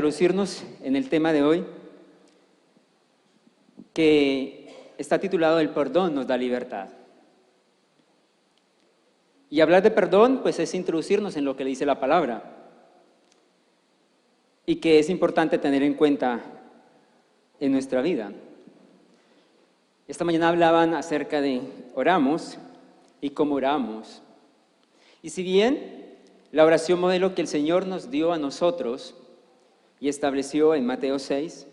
introducirnos en el tema de hoy, que está titulado El perdón nos da libertad. Y hablar de perdón, pues es introducirnos en lo que dice la palabra y que es importante tener en cuenta en nuestra vida. Esta mañana hablaban acerca de oramos y cómo oramos. Y si bien la oración modelo que el Señor nos dio a nosotros y estableció en Mateo 6,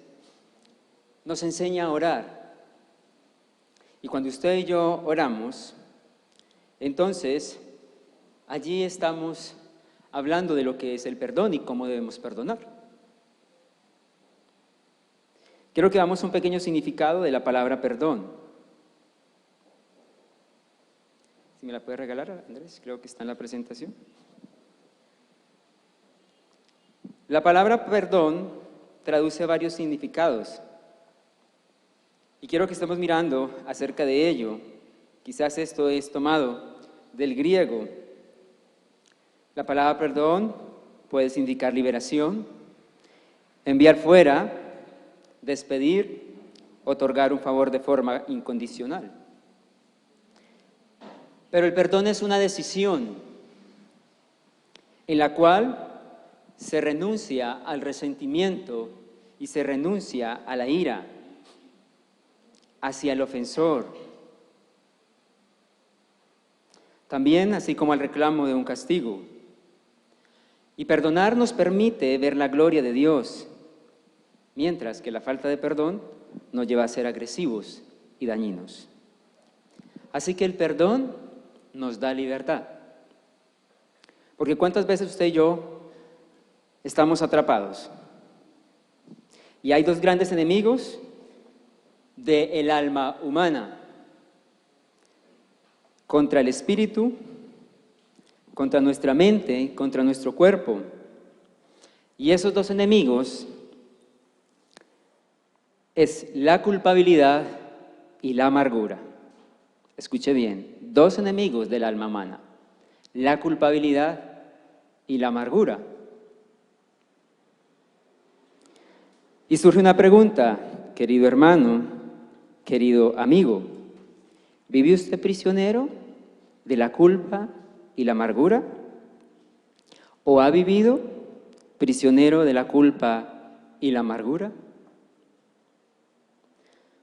nos enseña a orar. Y cuando usted y yo oramos, entonces allí estamos hablando de lo que es el perdón y cómo debemos perdonar. Quiero que damos un pequeño significado de la palabra perdón. Si me la puede regalar, Andrés, creo que está en la presentación. La palabra perdón traduce varios significados y quiero que estemos mirando acerca de ello. Quizás esto es tomado del griego. La palabra perdón puede indicar liberación, enviar fuera, despedir, otorgar un favor de forma incondicional. Pero el perdón es una decisión en la cual se renuncia al resentimiento y se renuncia a la ira hacia el ofensor. También así como al reclamo de un castigo. Y perdonar nos permite ver la gloria de Dios, mientras que la falta de perdón nos lleva a ser agresivos y dañinos. Así que el perdón nos da libertad. Porque ¿cuántas veces usted y yo estamos atrapados? Y hay dos grandes enemigos del alma humana: contra el espíritu, contra nuestra mente, contra nuestro cuerpo. Y esos dos enemigos es la culpabilidad y la amargura. Escuche bien, dos enemigos del alma humana: la culpabilidad y la amargura. Y surge una pregunta, querido hermano, querido amigo: ¿vive usted prisionero de la culpa y la amargura? ¿O ha vivido prisionero de la culpa y la amargura?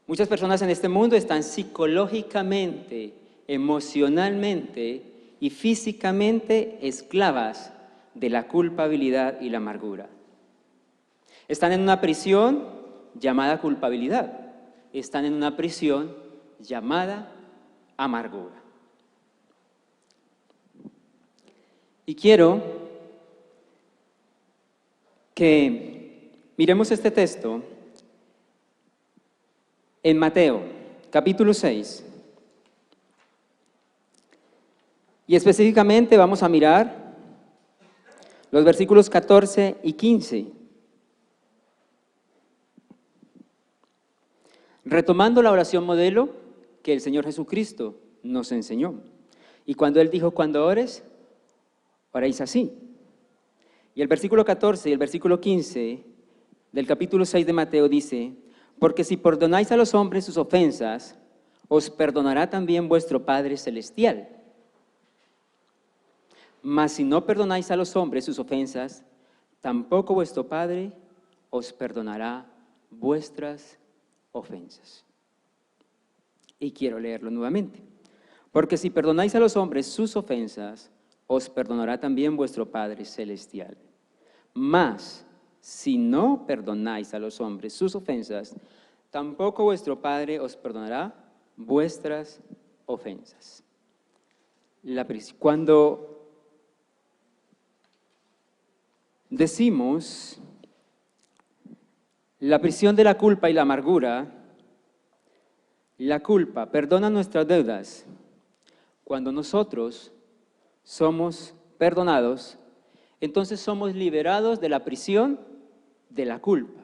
Muchas personas en este mundo están psicológicamente, emocionalmente y físicamente esclavas de la culpabilidad y la amargura. Están en una prisión llamada culpabilidad. Están en una prisión llamada amargura. Y quiero que miremos este texto en Mateo, capítulo 6. Y específicamente vamos a mirar los versículos 14 y 15. Retomando la oración modelo que el Señor Jesucristo nos enseñó. Y cuando Él dijo: cuando ores, oréis así. Y el versículo 14 y el versículo 15 del capítulo 6 de Mateo dice: porque si perdonáis a los hombres sus ofensas, os perdonará también vuestro Padre Celestial. Mas si no perdonáis a los hombres sus ofensas, tampoco vuestro Padre os perdonará vuestras ofensas. Y quiero leerlo nuevamente. Porque si perdonáis a los hombres sus ofensas, os perdonará también vuestro Padre Celestial. Mas si no perdonáis a los hombres sus ofensas, tampoco vuestro Padre os perdonará vuestras ofensas. Cuando decimos la prisión de la culpa y la amargura, la culpa perdona nuestras deudas. Cuando nosotros somos perdonados, entonces somos liberados de la prisión de la culpa.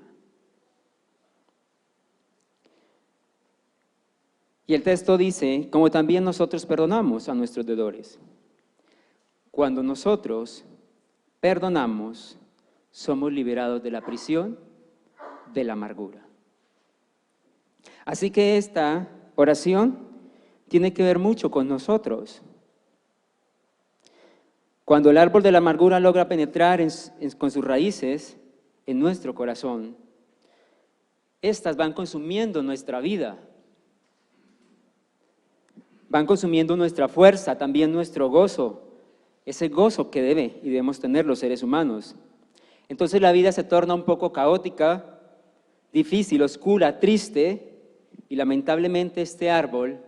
Y el texto dice: como también nosotros perdonamos a nuestros deudores. Cuando nosotros perdonamos, somos liberados de la prisión de la amargura. Así que esta oración tiene que ver mucho con nosotros. Cuando el árbol de la amargura logra penetrar con sus raíces en nuestro corazón, estas van consumiendo nuestra vida, van consumiendo nuestra fuerza, también nuestro gozo, ese gozo que debe y debemos tener los seres humanos. Entonces la vida se torna un poco caótica, difícil, oscura, triste, y lamentablemente este árbol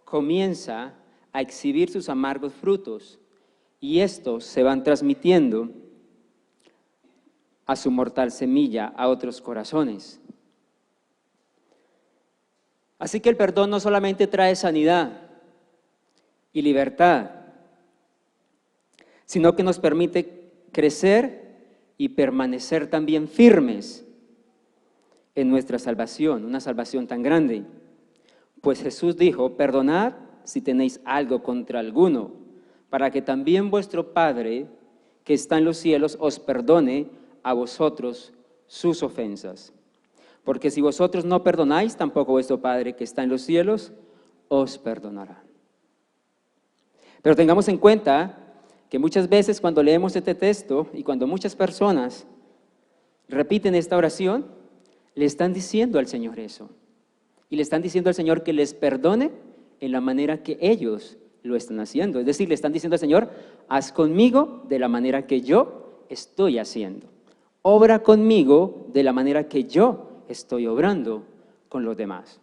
comienza a exhibir sus amargos frutos, y estos se van transmitiendo a su mortal semilla, a otros corazones. Así que el perdón no solamente trae sanidad y libertad, sino que nos permite crecer y permanecer también firmes en nuestra salvación, una salvación tan grande. Pues Jesús dijo, perdonad si tenéis algo contra alguno, para que también vuestro Padre, que está en los cielos, os perdone a vosotros sus ofensas. Porque si vosotros no perdonáis, tampoco vuestro Padre, que está en los cielos, os perdonará. Pero tengamos en cuenta que muchas veces cuando leemos este texto y cuando muchas personas repiten esta oración, le están diciendo al Señor eso. Y le están diciendo al Señor que les perdone en la manera que ellos lo están haciendo. Es decir, le están diciendo al Señor, haz conmigo de la manera que yo estoy haciendo. Obra conmigo de la manera que yo estoy obrando con los demás.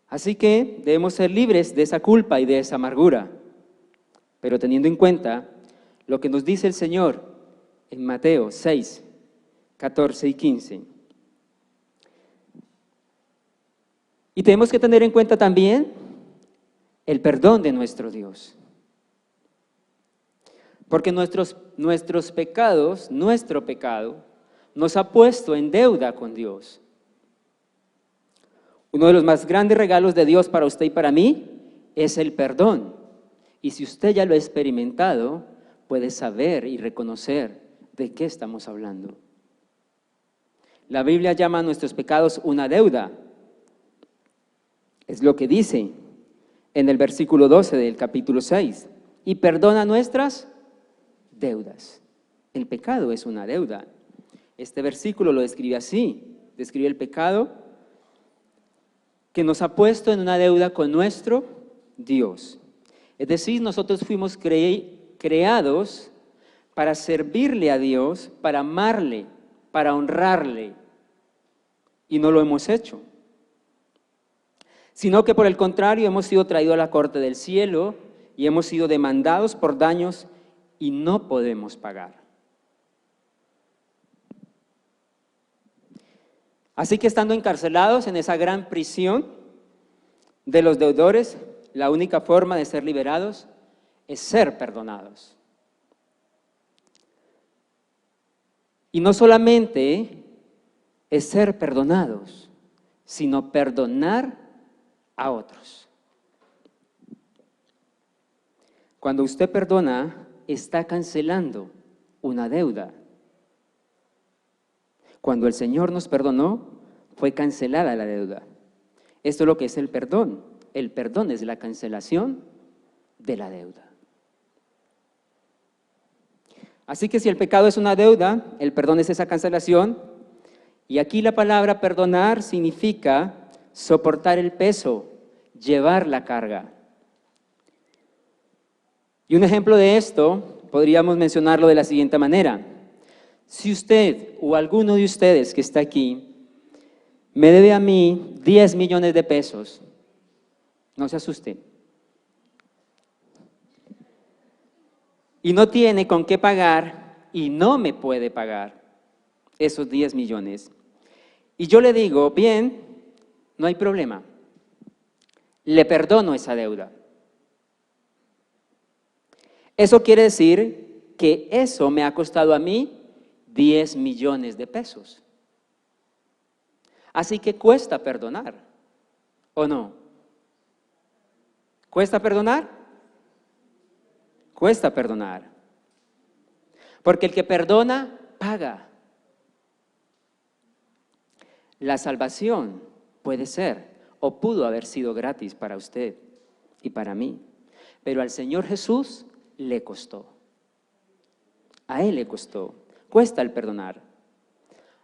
Así que debemos ser libres de esa culpa y de esa amargura, pero teniendo en cuenta lo que nos dice el Señor en Mateo 6, 14 y 15. Y tenemos que tener en cuenta también el perdón de nuestro Dios. Porque nuestros pecados, nuestro pecado, nos ha puesto en deuda con Dios. Uno de los más grandes regalos de Dios para usted y para mí es el perdón. Y si usted ya lo ha experimentado, puede saber y reconocer de qué estamos hablando. La Biblia llama a nuestros pecados una deuda. Es lo que dice en el versículo 12 del capítulo 6. Y perdona nuestras deudas. El pecado es una deuda. Este versículo lo describe así. Describe el pecado que nos ha puesto en una deuda con nuestro Dios. Es decir, nosotros fuimos creados para servirle a Dios, para amarle, para honrarle, y no lo hemos hecho. Sino que por el contrario hemos sido traídos a la corte del cielo y hemos sido demandados por daños y no podemos pagar. Así que estando encarcelados en esa gran prisión de los deudores, la única forma de ser liberados es ser perdonados. Y no solamente es ser perdonados, sino perdonar a otros. Cuando usted perdona, está cancelando una deuda. Cuando el Señor nos perdonó, fue cancelada la deuda. Esto es lo que es el perdón. El perdón es la cancelación de la deuda. Así que si el pecado es una deuda, el perdón es esa cancelación. Y aquí la palabra perdonar significa soportar el peso, llevar la carga. Y un ejemplo de esto podríamos mencionarlo de la siguiente manera. Si usted o alguno de ustedes que está aquí me debe a mí 10 millones de pesos, no se asuste, y no tiene con qué pagar y no me puede pagar esos 10 millones, y yo le digo, bien, no hay problema, le perdono esa deuda. Eso quiere decir que eso me ha costado a mí 10 millones de pesos. Así que cuesta perdonar, ¿o no? ¿Cuesta perdonar? Cuesta perdonar. Porque el que perdona, paga. La salvación puede ser o pudo haber sido gratis para usted y para mí, pero al Señor Jesús le costó. A Él le costó. Cuesta el perdonar.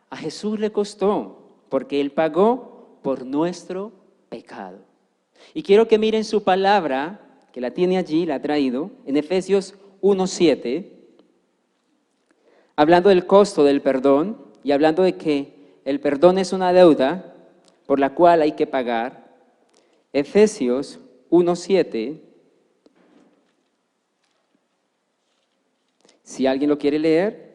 A Jesús le costó porque Él pagó por nuestro pecado. Y quiero que miren su palabra, que la tiene allí, la ha traído, en Efesios 1:7, hablando del costo del perdón y hablando de que el perdón es una deuda por la cual hay que pagar. Efesios 1:7. Si alguien lo quiere leer.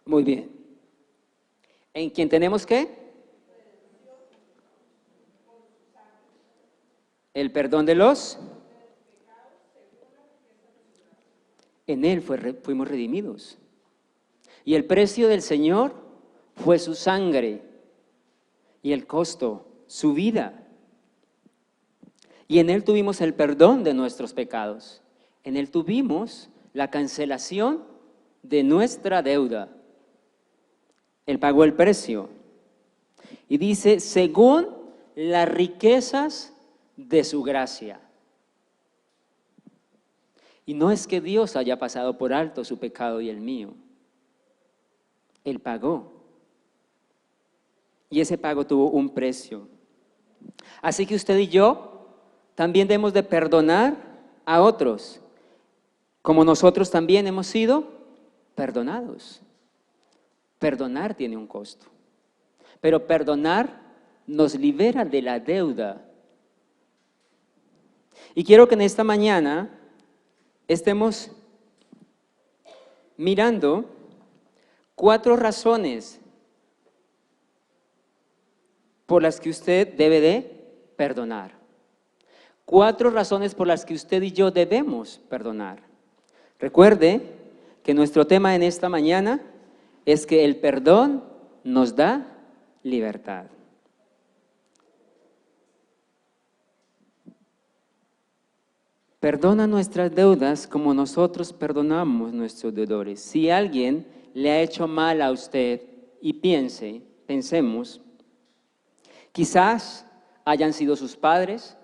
Muy bien. ¿En quién tenemos qué? El perdón de los. En Él fuimos redimidos. Y el precio del Señor fue su sangre y el costo, su vida. Y en Él tuvimos el perdón de nuestros pecados. En Él tuvimos la cancelación de nuestra deuda. Él pagó el precio. Y dice, según las riquezas de su gracia. Y no es que Dios haya pasado por alto su pecado y el mío. Él pagó. Y ese pago tuvo un precio. Así que usted y yo también debemos de perdonar a otros, como nosotros también hemos sido perdonados. Perdonar tiene un costo, pero perdonar nos libera de la deuda. Y quiero que en esta mañana estemos mirando 4 razones por las que usted debe de perdonar. 4 razones por las que usted y yo debemos perdonar. Recuerde que nuestro tema en esta mañana es que el perdón nos da libertad. Perdona nuestras deudas como nosotros perdonamos nuestros deudores. Si alguien le ha hecho mal a usted y pensemos, quizás hayan sido sus padres,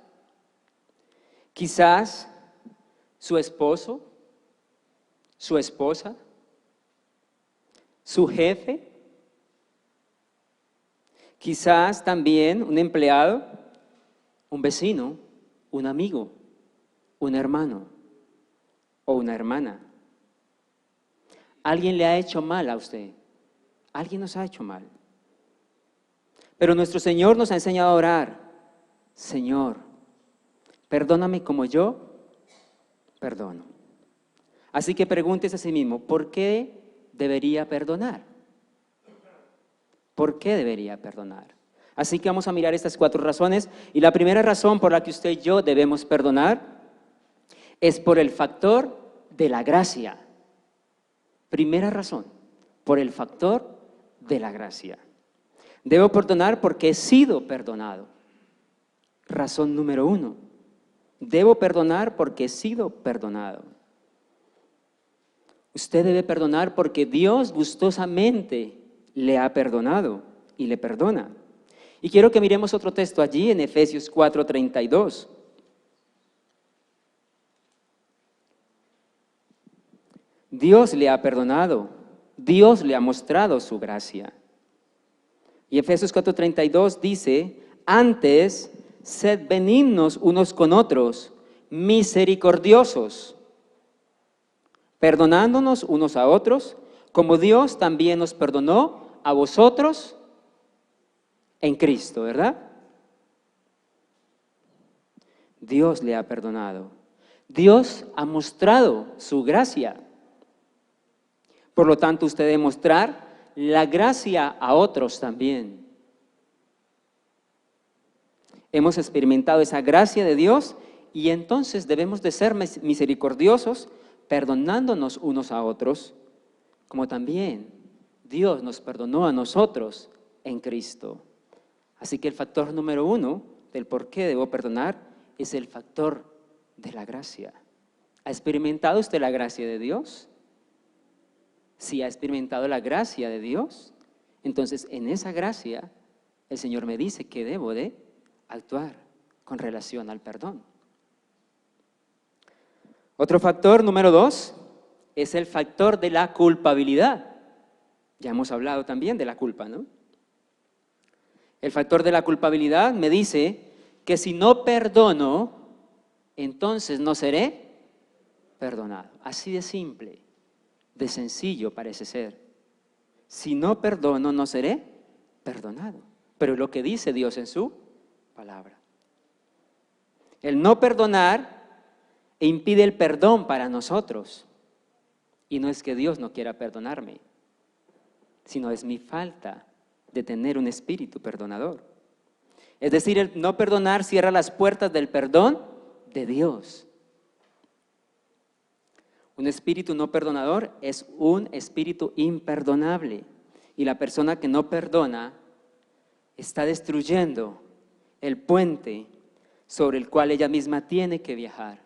quizás su esposo, su esposa, su jefe, quizás también un empleado, un vecino, un amigo, un hermano o una hermana. Alguien le ha hecho mal a usted. Alguien nos ha hecho mal. Pero nuestro Señor nos ha enseñado a orar. Señor, perdóname como yo perdono. Así que pregúntese a sí mismo, ¿por qué debería perdonar? ¿Por qué debería perdonar? Así que vamos a mirar estas 4 razones. Y la primera razón por la que usted y yo debemos perdonar es por el factor de la gracia. Primera razón, por el factor de la gracia. Debo perdonar porque he sido perdonado. Razón número 1. Debo perdonar porque he sido perdonado. Usted debe perdonar porque Dios gustosamente le ha perdonado y le perdona. Y quiero que miremos otro texto allí en Efesios 4:32. Dios le ha perdonado, Dios le ha mostrado su gracia. Y Efesios 4:32 dice, antes, sed benignos unos con otros, misericordiosos, perdonándonos unos a otros, como Dios también nos perdonó a vosotros en Cristo, ¿verdad? Dios le ha perdonado. Dios ha mostrado su gracia. Por lo tanto, usted debe mostrar la gracia a otros también. Hemos experimentado esa gracia de Dios y entonces debemos de ser misericordiosos, perdonándonos unos a otros, como también Dios nos perdonó a nosotros en Cristo. Así que el factor número 1 del por qué debo perdonar es el factor de la gracia. ¿Ha experimentado usted la gracia de Dios? Si ha experimentado la gracia de Dios, entonces en esa gracia el Señor me dice que debo de actuar con relación al perdón. Otro factor, número 2, es el factor de la culpabilidad. Ya hemos hablado también de la culpa, ¿no? El factor de la culpabilidad me dice que si no perdono, entonces no seré perdonado. Así de simple, de sencillo parece ser. Si no perdono, no seré perdonado. Pero es lo que dice Dios en su palabra. El no perdonar impide el perdón para nosotros. Y no es que Dios no quiera perdonarme, sino es mi falta de tener un espíritu perdonador. Es decir, el no perdonar cierra las puertas del perdón de Dios. Un espíritu no perdonador es un espíritu imperdonable. Y la persona que no perdona está destruyendo el puente sobre el cual ella misma tiene que viajar.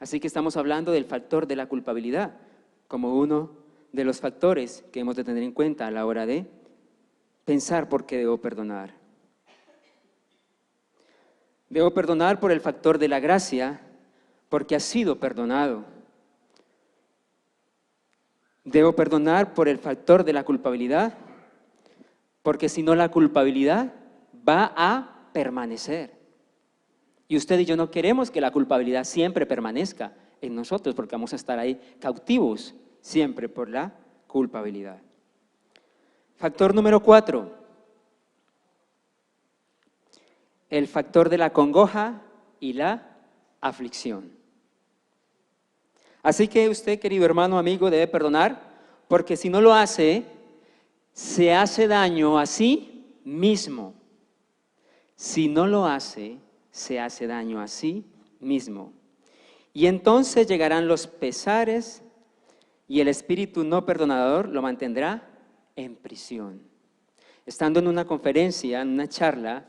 Así que estamos hablando del factor de la culpabilidad como uno de los factores que hemos de tener en cuenta a la hora de pensar por qué debo perdonar. Debo perdonar por el factor de la gracia, porque ha sido perdonado. Debo perdonar por el factor de la culpabilidad, porque si no la culpabilidad va a permanecer. Y usted y yo no queremos que la culpabilidad siempre permanezca en nosotros, porque vamos a estar ahí cautivos siempre por la culpabilidad. Factor número 4, el factor de la congoja y la aflicción. Así que usted, querido hermano, amigo, debe perdonar, porque si no lo hace, se hace daño a sí mismo. Si no lo hace, se hace daño a sí mismo. Y entonces llegarán los pesares y el espíritu no perdonador lo mantendrá en prisión. Estando en una conferencia, en una charla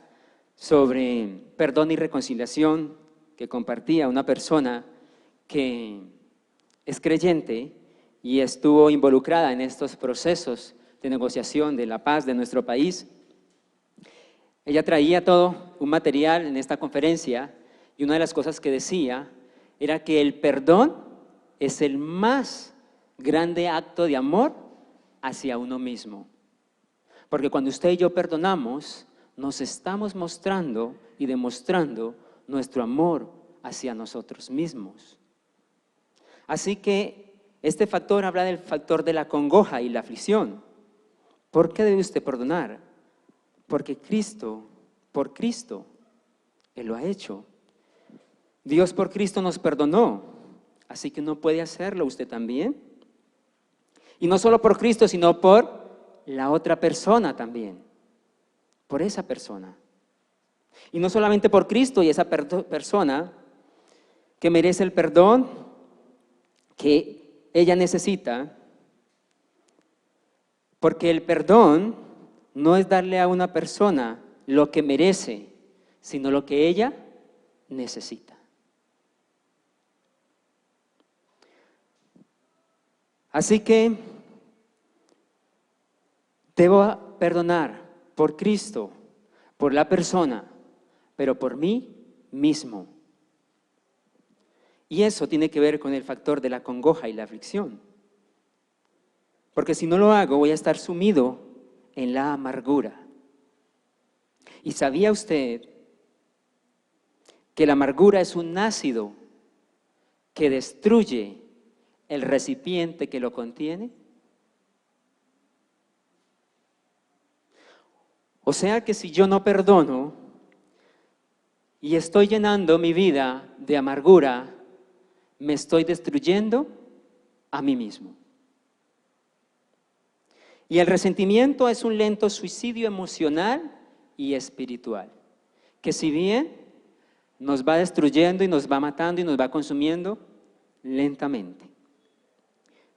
sobre perdón y reconciliación que compartía una persona que es creyente y estuvo involucrada en estos procesos de negociación de la paz de nuestro país, ella traía todo un material en esta conferencia y una de las cosas que decía era que el perdón es el más grande acto de amor hacia uno mismo. Porque cuando usted y yo perdonamos, nos estamos mostrando y demostrando nuestro amor hacia nosotros mismos. Así que este factor habla del factor de la congoja y la aflicción. ¿Por qué debe usted perdonar? Porque por Cristo, Él lo ha hecho. Dios por Cristo nos perdonó, así que no puede hacerlo usted también. Y no solo por Cristo, sino por la otra persona también, por esa persona. Y no solamente por Cristo y esa persona que merece el perdón que ella necesita, porque el perdón no es darle a una persona lo que merece, sino lo que ella necesita. Así que debo perdonar por Cristo, por la persona, pero por mí mismo. Y eso tiene que ver con el factor de la congoja y la aflicción. Porque si no lo hago, voy a estar sumido en la amargura. ¿Y sabía usted que la amargura es un ácido que destruye el recipiente que lo contiene? O sea que si yo no perdono y estoy llenando mi vida de amargura, me estoy destruyendo a mí mismo. Y el resentimiento es un lento suicidio emocional y espiritual, que si bien nos va destruyendo y nos va matando y nos va consumiendo lentamente.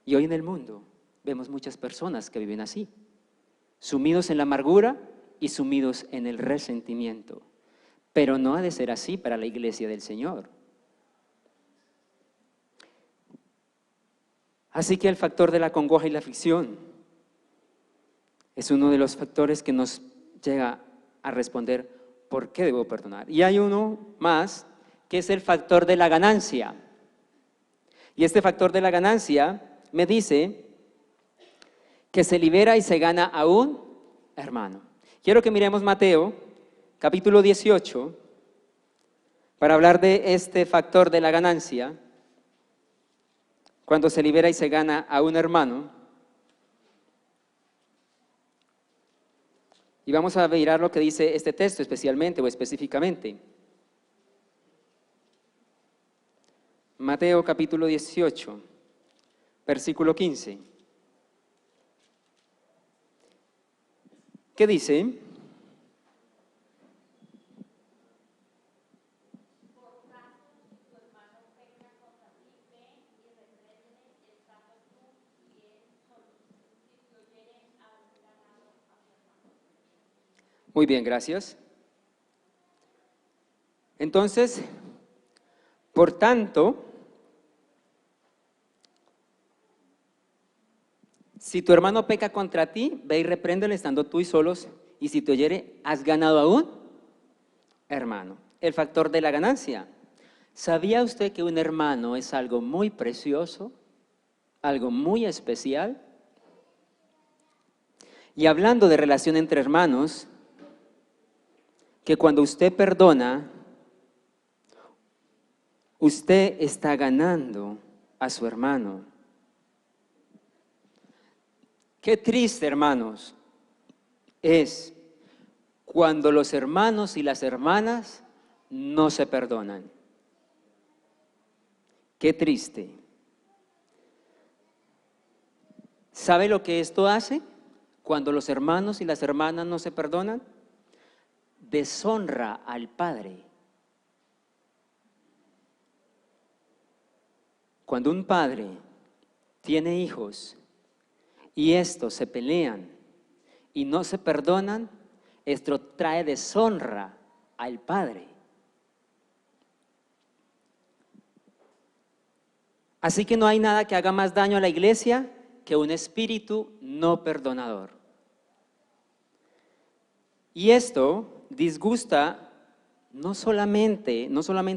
Y hoy en el mundo vemos muchas personas que viven así, sumidos en la amargura y sumidos en el resentimiento. Pero no ha de ser así para la iglesia del Señor. Así que el factor de la congoja y la aflicción es uno de los factores que nos llega a responder ¿por qué debo perdonar? Y hay uno más que es el factor de la ganancia. Y este factor de la ganancia me dice que se libera y se gana a un hermano. Quiero que miremos Mateo, capítulo 18, para hablar de este factor de la ganancia, cuando se libera y se gana a un hermano. Y vamos a mirar lo que dice este texto especialmente o específicamente. Mateo capítulo 18, versículo 15. ¿Qué dice? Muy bien, gracias. Entonces, por tanto, si tu hermano peca contra ti, ve y repréndele estando tú y solos, y si te oyere, has ganado a un hermano. El factor de la ganancia. ¿Sabía usted que un hermano es algo muy precioso, algo muy especial? Y hablando de relación entre hermanos, que cuando usted perdona, usted está ganando a su hermano. Qué triste, hermanos, es cuando los hermanos y las hermanas no se perdonan. Qué triste. ¿Sabe lo que esto hace? Cuando los hermanos y las hermanas no se perdonan, deshonra al Padre. Cuando un padre tiene hijos y estos se pelean y no se perdonan, esto trae deshonra al Padre. Así que no hay nada que haga más daño a la iglesia que un espíritu no perdonador. Y esto disgusta, no solamente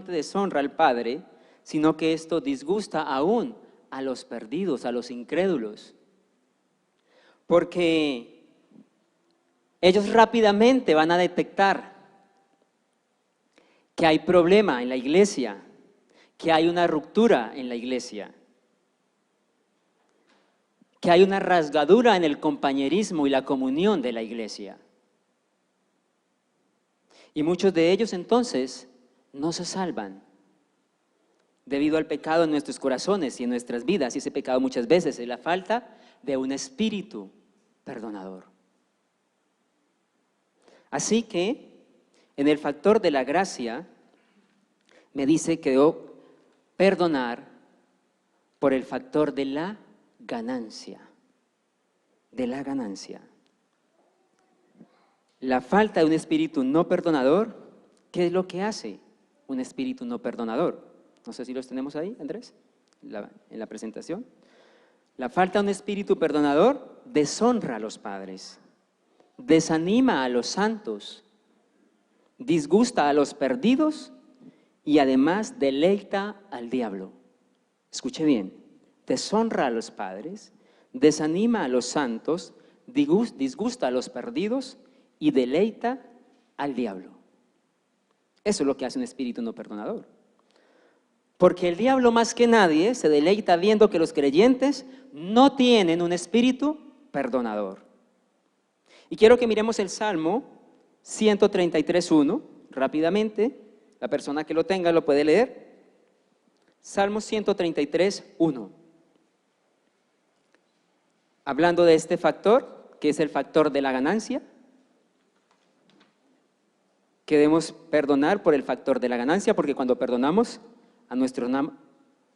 deshonra al Padre, sino que esto disgusta aún a los perdidos, a los incrédulos. Porque ellos rápidamente van a detectar que hay problema en la iglesia, que hay una ruptura en la iglesia, que hay una rasgadura en el compañerismo y la comunión de la iglesia. Y muchos de ellos entonces no se salvan debido al pecado en nuestros corazones y en nuestras vidas. Y ese pecado muchas veces es la falta de un espíritu perdonador. Así que en el factor de la gracia me dice que debo perdonar por el factor de la ganancia. De la ganancia. La falta de un espíritu no perdonador, ¿qué es lo que hace un espíritu no perdonador? No sé si los tenemos ahí, Andrés, en la presentación. La falta de un espíritu perdonador deshonra a los padres, desanima a los santos, disgusta a los perdidos y además deleita al diablo. Escuche bien, deshonra a los padres, desanima a los santos, disgusta a los perdidos y deleita al diablo. Eso es lo que hace un espíritu no perdonador. Porque el diablo más que nadie se deleita viendo que los creyentes no tienen un espíritu perdonador. Y quiero que miremos el Salmo 133:1 rápidamente. La persona que lo tenga lo puede leer. Salmo 133:1. Hablando de este factor, que es el factor de la ganancia, que debemos perdonar por el factor de la ganancia, porque cuando perdonamos a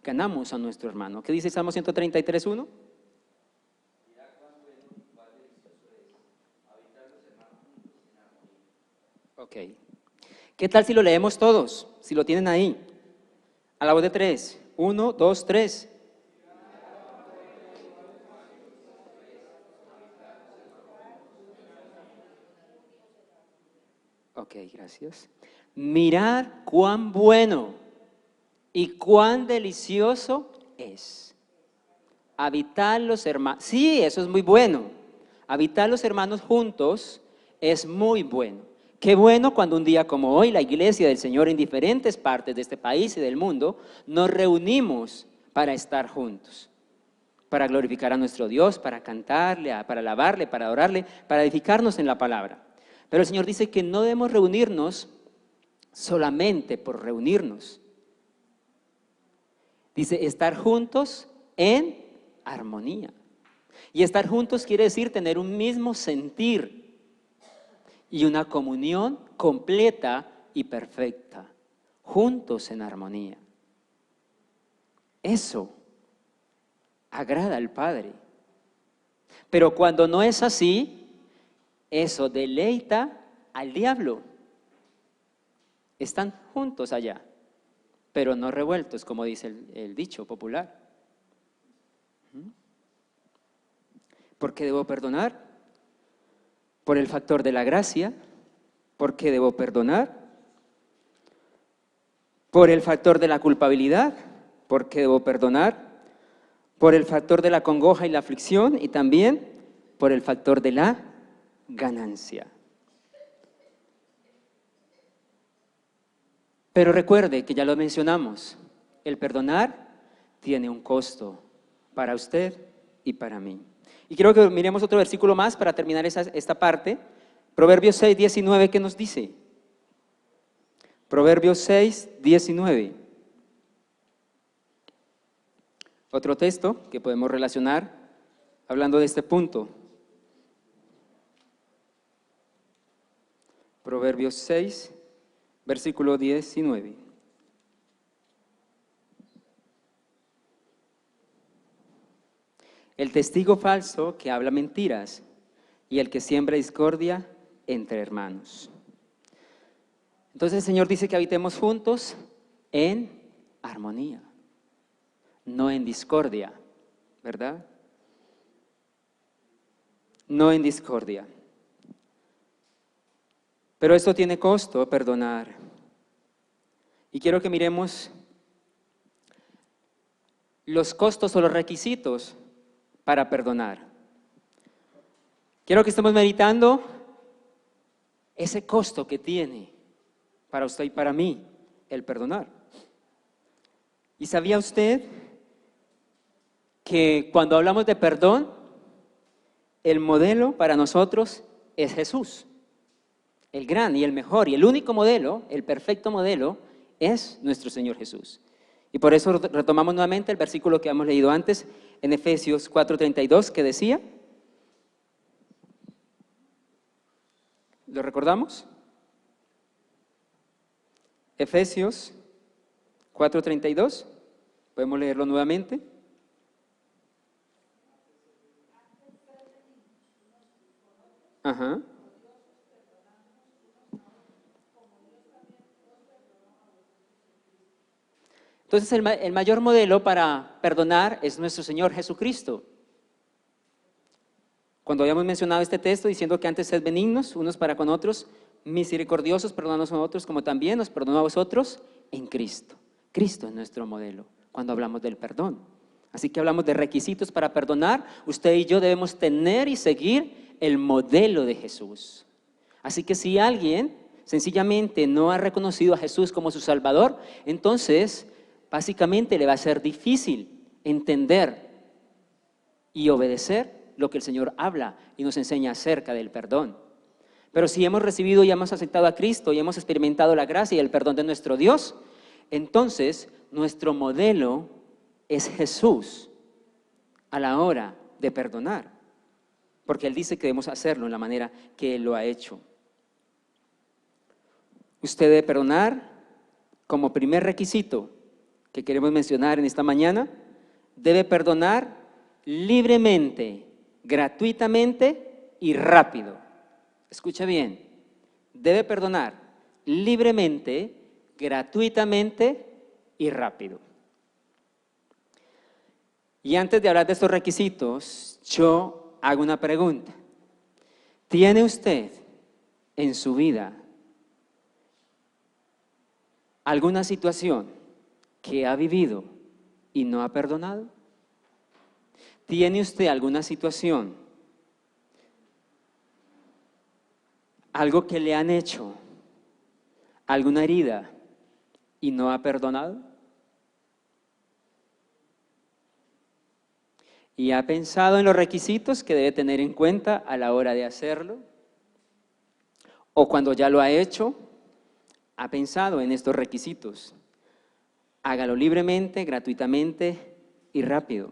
ganamos a nuestro hermano. ¿Qué dice Salmo 133:1? Ok. ¿Qué tal si lo leemos todos? Si lo tienen ahí. A la voz de tres. 1, 2, 3. Ok, gracias. Mirad cuán bueno y cuán delicioso es habitar los hermanos. Sí, eso es muy bueno. Habitar los hermanos juntos es muy bueno. Qué bueno cuando un día como hoy la iglesia del Señor en diferentes partes de este país y del mundo nos reunimos para estar juntos, para glorificar a nuestro Dios, para cantarle, para alabarle, para adorarle, para edificarnos en la palabra. Pero el Señor dice que no debemos reunirnos solamente por reunirnos. Dice estar juntos en armonía. Y estar juntos quiere decir tener un mismo sentir y una comunión completa y perfecta, juntos en armonía. Eso agrada al Padre. Pero cuando no es así, eso deleita al diablo. Están juntos allá, pero no revueltos, como dice el dicho popular. ¿Por qué debo perdonar? Por el factor de la gracia. ¿Por qué debo perdonar? Por el factor de la culpabilidad. ¿Por qué debo perdonar? Por el factor de la congoja y la aflicción, y también por el factor de la ganancia. Pero recuerde que ya lo mencionamos, el perdonar tiene un costo para usted y para mí. Y quiero que miremos otro versículo más para terminar esta parte. Proverbios 6, 19, ¿qué nos dice? Proverbios 6, 19. Otro texto que podemos relacionar hablando de este punto. Proverbios 6, versículo 19. El testigo falso que habla mentiras y el que siembra discordia entre hermanos. Entonces el Señor dice que habitemos juntos en armonía, no en discordia, ¿verdad? No en discordia. Pero esto tiene costo, perdonar. Y quiero que miremos los costos o los requisitos para perdonar. Quiero que estemos meditando ese costo que tiene para usted y para mí el perdonar. ¿Y sabía usted que cuando hablamos de perdón, el modelo para nosotros es Jesús? El gran y el mejor y el único modelo, el perfecto modelo, es nuestro Señor Jesús. Y por eso retomamos nuevamente el versículo que hemos leído antes en Efesios 4:32, que decía, ¿lo recordamos? Efesios 4:32, podemos leerlo nuevamente. Ajá. Entonces el mayor modelo para perdonar es nuestro Señor Jesucristo. Cuando habíamos mencionado este texto diciendo que antes sed benignos unos para con otros, misericordiosos, perdonándonos a nosotros como también nos perdonó a vosotros en Cristo. Cristo es nuestro modelo cuando hablamos del perdón. Así que hablamos de requisitos para perdonar. Usted y yo debemos tener y seguir el modelo de Jesús. Así que si alguien sencillamente no ha reconocido a Jesús como su Salvador, entonces básicamente le va a ser difícil entender y obedecer lo que el Señor habla y nos enseña acerca del perdón. Pero si hemos recibido y hemos aceptado a Cristo y hemos experimentado la gracia y el perdón de nuestro Dios, entonces nuestro modelo es Jesús a la hora de perdonar, porque Él dice que debemos hacerlo en la manera que Él lo ha hecho. Usted debe perdonar como primer requisito que queremos mencionar en esta mañana, debe perdonar libremente, gratuitamente y rápido. Escuche bien, debe perdonar libremente, gratuitamente y rápido. Y antes de hablar de estos requisitos, yo hago una pregunta. ¿Tiene usted en su vida alguna situación que ha vivido y no ha perdonado? ¿Tiene usted alguna situación, algo que le han hecho, alguna herida y no ha perdonado? ¿Y ha pensado en los requisitos que debe tener en cuenta a la hora de hacerlo? ¿O cuando ya lo ha hecho, ha pensado en estos requisitos? Hágalo libremente, gratuitamente y rápido.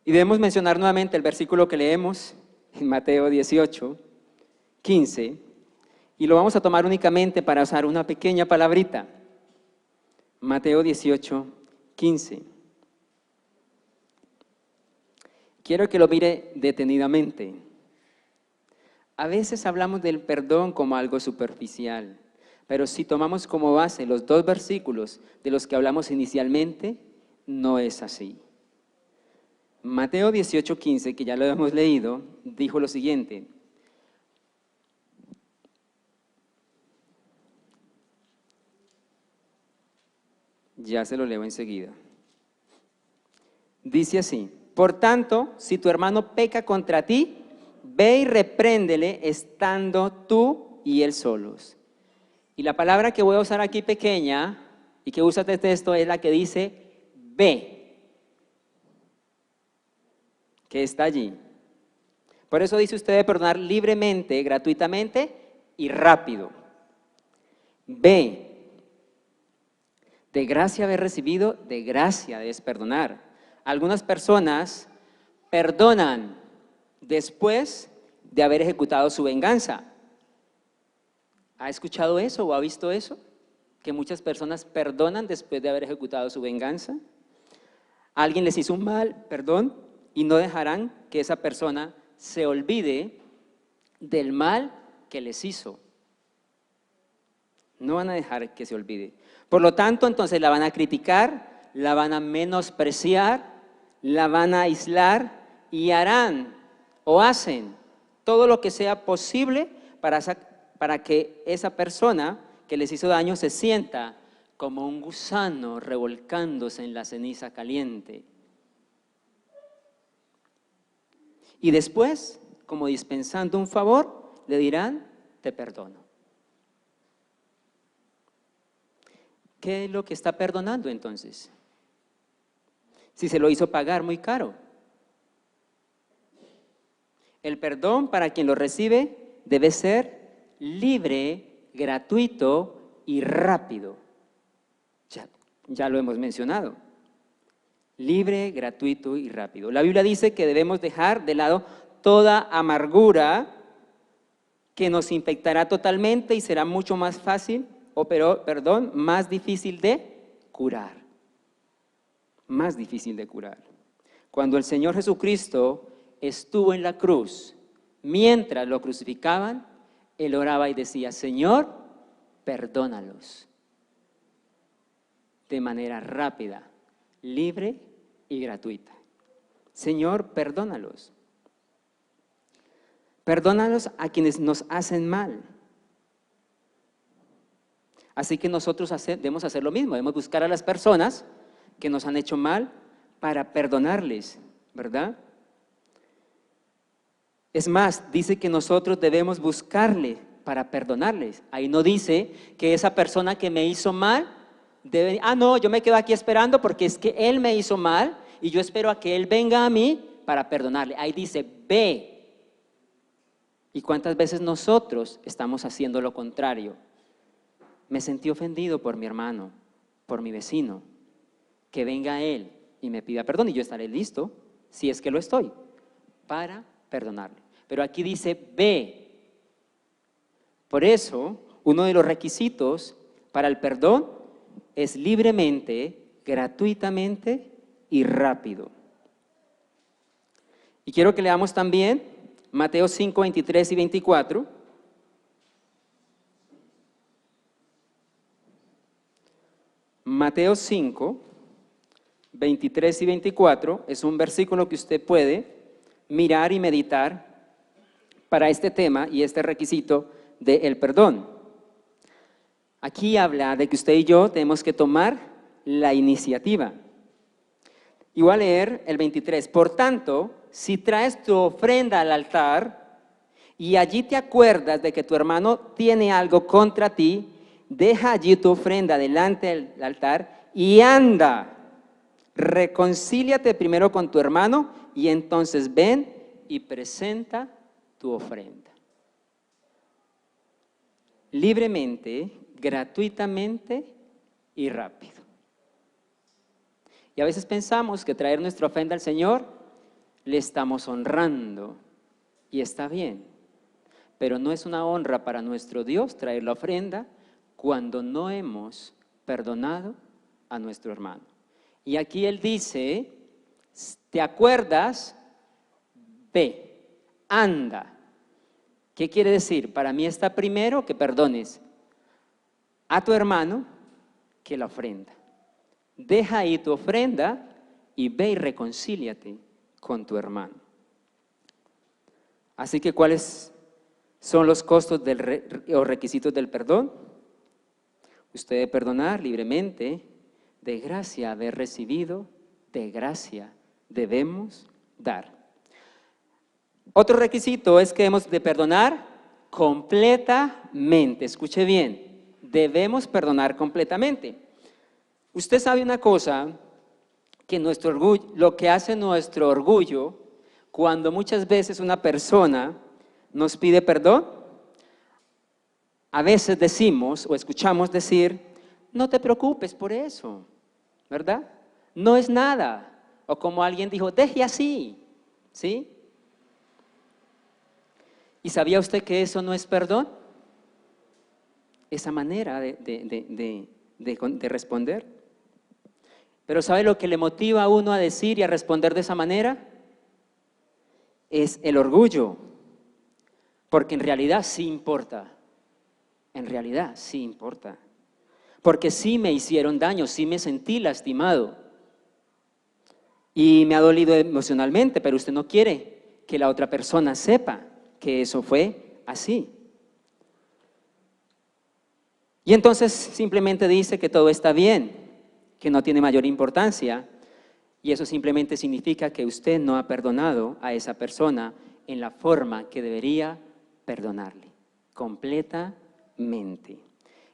Y debemos mencionar nuevamente el versículo que leemos en Mateo 18, 15, y lo vamos a tomar únicamente para usar una pequeña palabrita. Mateo 18, 15. Quiero que lo mire detenidamente. A veces hablamos del perdón como algo superficial, pero si tomamos como base los dos versículos de los que hablamos inicialmente, no es así. Mateo 18, 15, que ya lo hemos leído, dijo lo siguiente. Ya se lo leo enseguida. Dice así: por tanto, si tu hermano peca contra ti, ve y repréndele estando tú y él solos. Y la palabra que voy a usar aquí pequeña y que usa este texto es la que dice ve, que está allí. Por eso dice usted debe perdonar libremente, gratuitamente y rápido. Ve. De gracia haber recibido, de gracia debes perdonar. Algunas personas perdonan después de haber ejecutado su venganza. ¿Ha escuchado eso o ha visto eso? Que muchas personas perdonan después de haber ejecutado su venganza. Alguien les hizo un mal, perdón, y no dejarán que esa persona se olvide del mal que les hizo. No van a dejar que se olvide. Por lo tanto, entonces la van a criticar, la van a menospreciar, la van a aislar y harán o hacen todo lo que sea posible para que esa persona que les hizo daño se sienta como un gusano revolcándose en la ceniza caliente. Y después, como dispensando un favor, le dirán, te perdono. ¿Qué es lo que está perdonando entonces? Si se lo hizo pagar muy caro. El perdón para quien lo recibe debe ser libre, gratuito y rápido. Ya lo hemos mencionado. Libre, gratuito y rápido. La Biblia dice que debemos dejar de lado toda amargura que nos infectará totalmente y será mucho más fácil, más difícil de curar. Más difícil de curar. Cuando el Señor Jesucristo estuvo en la cruz, mientras lo crucificaban, Él oraba y decía, Señor, perdónalos. De manera rápida, libre y gratuita. Señor, perdónalos. Perdónalos a quienes nos hacen mal. Así que nosotros debemos hacer lo mismo, debemos buscar a las personas que nos han hecho mal para perdonarles, ¿verdad? Es más, dice que nosotros debemos buscarle para perdonarles. Ahí no dice que esa persona que me hizo mal debe, no, yo me quedo aquí esperando porque es que él me hizo mal y yo espero a que él venga a mí para perdonarle. Ahí dice, ve. ¿Y cuántas veces nosotros estamos haciendo lo contrario? Me sentí ofendido por mi hermano, por mi vecino. Que venga él y me pida perdón y yo estaré listo, si es que lo estoy, para perdonarle. Pero aquí dice, ve. Por eso, uno de los requisitos para el perdón es libremente, gratuitamente y rápido. Y quiero que leamos también Mateo 5, 23 y 24. Mateo 5, 23 y 24 es un versículo que usted puede mirar y meditar para este tema y este requisito del perdón. Aquí habla de que usted y yo tenemos que tomar la iniciativa. Y voy a leer el 23. Por tanto, si traes tu ofrenda al altar y allí te acuerdas de que tu hermano tiene algo contra ti, deja allí tu ofrenda delante del altar y anda. Reconcíliate primero con tu hermano y entonces ven y presenta tu ofrenda. Libremente, gratuitamente y rápido. Y a veces pensamos que traer nuestra ofrenda al Señor le estamos honrando y está bien, pero no es una honra para nuestro Dios traer la ofrenda cuando no hemos perdonado a nuestro hermano. Y aquí Él dice, ¿te acuerdas? Ve, anda. ¿Qué quiere decir? Para mí está primero que perdones a tu hermano que la ofrenda. Deja ahí tu ofrenda y ve y reconcíliate con tu hermano. Así que, ¿cuáles son los costos o requisitos del perdón? Usted debe perdonar libremente, de gracia haber recibido, de gracia debemos dar. Otro requisito es que debemos de perdonar completamente. Escuche bien, debemos perdonar completamente. Usted sabe una cosa, que nuestro orgullo, lo que hace nuestro orgullo, cuando muchas veces una persona nos pide perdón, a veces decimos o escuchamos decir, no te preocupes por eso, ¿verdad? No es nada. O como alguien dijo, deje así, ¿sí? ¿Y sabía usted que eso no es perdón? Esa manera de responder. Pero ¿sabe lo que le motiva a uno a decir y a responder de esa manera? Es el orgullo. Porque en realidad sí importa. En realidad sí importa. Porque sí me hicieron daño, sí me sentí lastimado. Y me ha dolido emocionalmente, pero usted no quiere que la otra persona sepa que eso fue así. Y entonces simplemente dice que todo está bien, que no tiene mayor importancia, y eso simplemente significa que usted no ha perdonado a esa persona en la forma que debería perdonarle, completamente.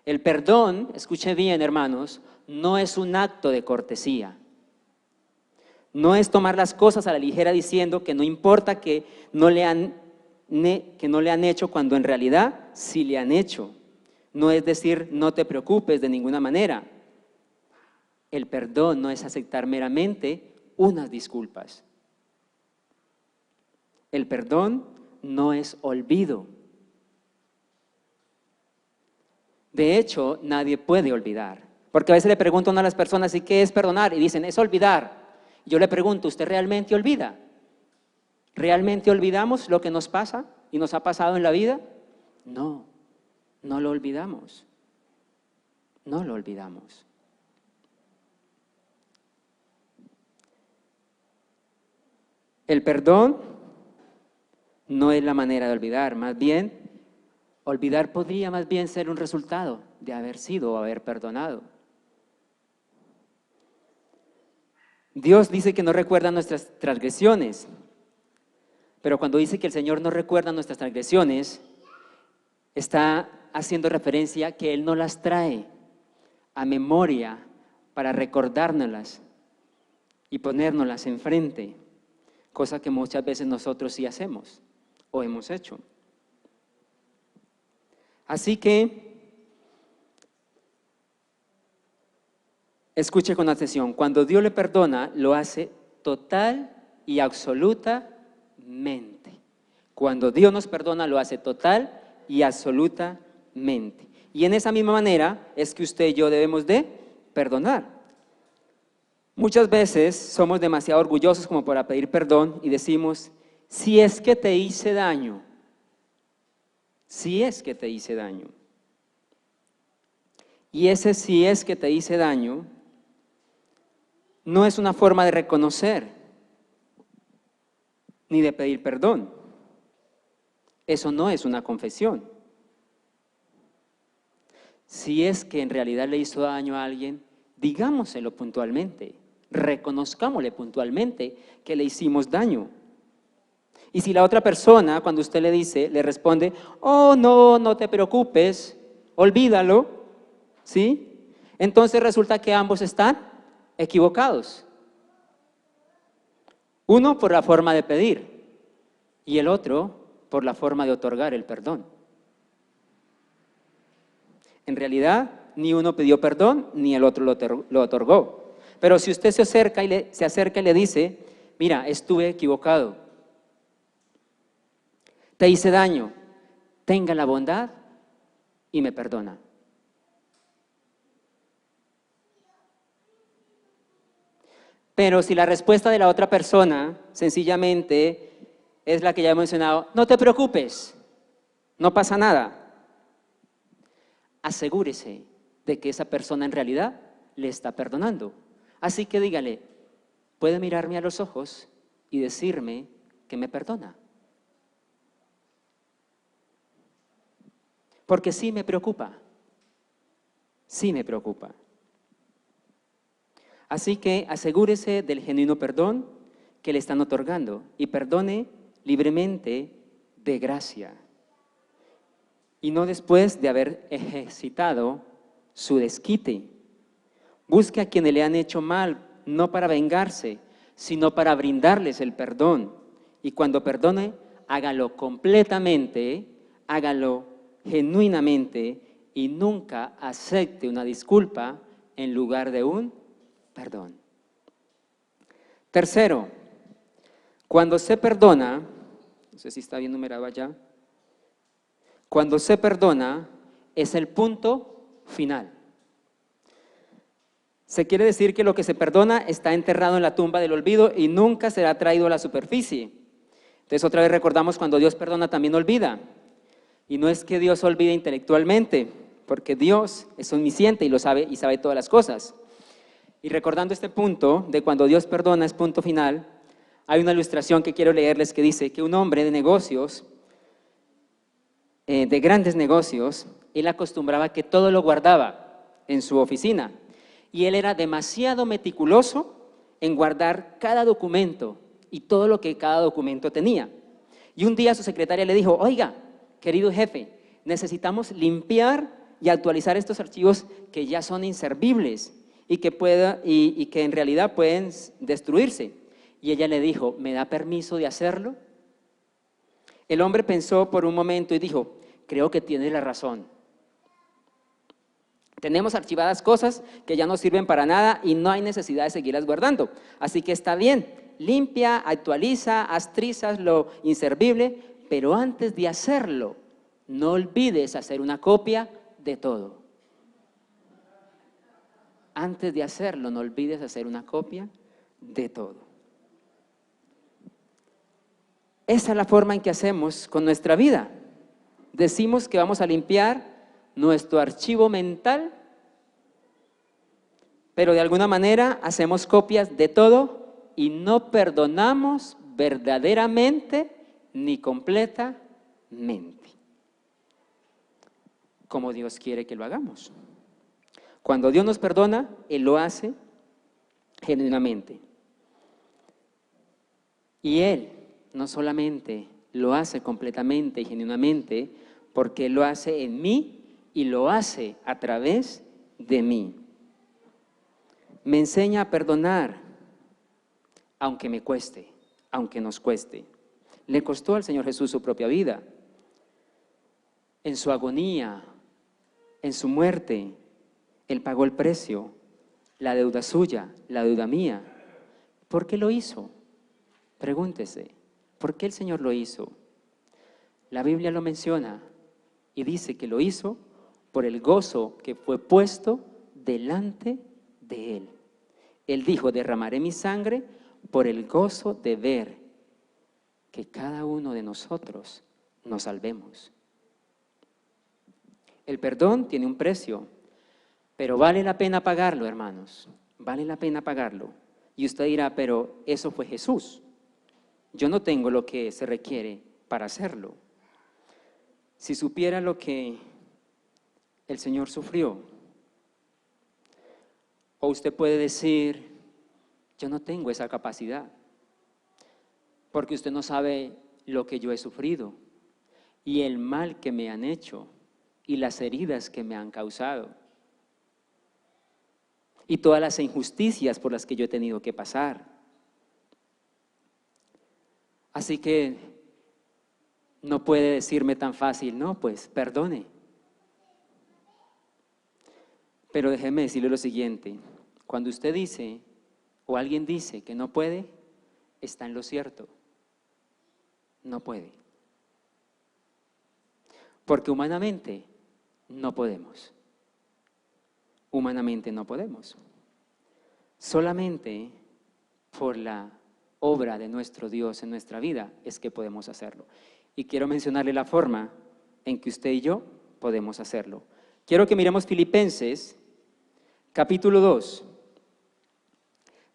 El perdón, escuche bien, hermanos, no es un acto de cortesía. No es tomar las cosas a la ligera diciendo que no importa que no le han hecho cuando en realidad sí le han hecho. No es decir, no te preocupes de ninguna manera. El perdón no es aceptar meramente unas disculpas. El perdón no es olvido. De hecho, nadie puede olvidar. Porque a veces le pregunto a una de las personas, ¿y qué es perdonar? Y dicen, es olvidar. Yo le pregunto, ¿usted realmente olvida? ¿Realmente olvidamos lo que nos pasa y nos ha pasado en la vida? No, no lo olvidamos. No lo olvidamos. El perdón no es la manera de olvidar, más bien, olvidar podría más bien ser un resultado de haber sido o haber perdonado. Dios dice que no recuerda nuestras transgresiones, pero cuando dice que el Señor no recuerda nuestras transgresiones, está haciendo referencia que Él no las trae a memoria para recordárnoslas y ponérnoslas enfrente, cosa que muchas veces nosotros sí hacemos o hemos hecho. Así que, escuche con atención, cuando Dios le perdona, lo hace total y absolutamente. Cuando Dios nos perdona, lo hace total y absolutamente. Y en esa misma manera es que usted y yo debemos de perdonar. Muchas veces somos demasiado orgullosos como para pedir perdón y decimos, si es que te hice daño, si es que te hice daño. y ese sí es que te hice daño, no es una forma de reconocer ni de pedir perdón. Eso no es una confesión. Si es que en realidad le hizo daño a alguien, digámoselo puntualmente, reconozcámosle puntualmente que le hicimos daño. Y si la otra persona, cuando usted le dice, le responde, oh, no, no te preocupes, olvídalo, ¿sí? Entonces resulta que ambos están equivocados. Uno por la forma de pedir y el otro por la forma de otorgar el perdón. En realidad, ni uno pidió perdón, ni el otro lo otorgó. Pero si usted se acerca y le dice, mira, estuve equivocado, te hice daño, tenga la bondad y me perdona. Pero si la respuesta de la otra persona sencillamente es la que ya he mencionado, no te preocupes, no pasa nada, asegúrese de que esa persona en realidad le está perdonando. Así que dígale, puede mirarme a los ojos y decirme que me perdona. Porque sí me preocupa, sí me preocupa. Así que asegúrese del genuino perdón que le están otorgando y perdone libremente de gracia. Y no después de haber ejercitado su desquite. Busque a quienes le han hecho mal, no para vengarse, sino para brindarles el perdón. Y cuando perdone, hágalo completamente, hágalo genuinamente y nunca acepte una disculpa en lugar de un perdón. Tercero, cuando se perdona, no sé si está bien numerado allá, cuando se perdona es el punto final. Se quiere decir que lo que se perdona está enterrado en la tumba del olvido y nunca será traído a la superficie. Entonces otra vez recordamos cuando Dios perdona también olvida. Y no es que Dios olvide intelectualmente, porque Dios es omnisciente y lo sabe y sabe todas las cosas. Y recordando este punto de cuando Dios perdona es punto final, hay una ilustración que quiero leerles que dice que un hombre de negocios, de grandes negocios, él acostumbraba que todo lo guardaba en su oficina. Y él era demasiado meticuloso en guardar cada documento y todo lo que cada documento tenía. Y un día su secretaria le dijo, oiga, querido jefe, necesitamos limpiar y actualizar estos archivos que ya son inservibles y que en realidad pueden destruirse. Y ella le dijo, ¿me da permiso de hacerlo? El hombre pensó por un momento y dijo, creo que tiene la razón. Tenemos archivadas cosas que ya no sirven para nada y no hay necesidad de seguirlas guardando. Así que está bien, limpia, actualiza, haz trizas lo inservible, pero antes de hacerlo, no olvides hacer una copia de todo. Antes de hacerlo, no olvides hacer una copia de todo. Esa es la forma en que hacemos con nuestra vida. Decimos que vamos a limpiar nuestro archivo mental, pero de alguna manera hacemos copias de todo y no perdonamos verdaderamente ni completamente, como Dios quiere que lo hagamos. Cuando Dios nos perdona, Él lo hace genuinamente. Y Él no solamente lo hace completamente y genuinamente, porque lo hace en mí y lo hace a través de mí. Me enseña a perdonar, aunque me cueste, aunque nos cueste. Le costó al Señor Jesús su propia vida. En su agonía, en su muerte, Él pagó el precio, la deuda suya, la deuda mía. ¿Por qué lo hizo? Pregúntese, ¿por qué el Señor lo hizo? La Biblia lo menciona y dice que lo hizo por el gozo que fue puesto delante de Él. Él dijo, derramaré mi sangre por el gozo de ver que cada uno de nosotros nos salvemos. El perdón tiene un precio. Pero vale la pena pagarlo, hermanos, vale la pena pagarlo. Y usted dirá, pero eso fue Jesús. Yo no tengo lo que se requiere para hacerlo. Si supiera lo que el Señor sufrió, o usted puede decir, yo no tengo esa capacidad, porque usted no sabe lo que yo he sufrido y el mal que me han hecho y las heridas que me han causado y todas las injusticias por las que yo he tenido que pasar. Así que no puede decirme tan fácil, no, pues perdone. Pero déjeme decirle lo siguiente, cuando usted dice o alguien dice que no puede, está en lo cierto, no puede. Porque humanamente no podemos. Humanamente no podemos. Solamente por la obra de nuestro Dios en nuestra vida es que podemos hacerlo. Y quiero mencionarle la forma en que usted y yo podemos hacerlo. Quiero que miremos Filipenses, capítulo 2,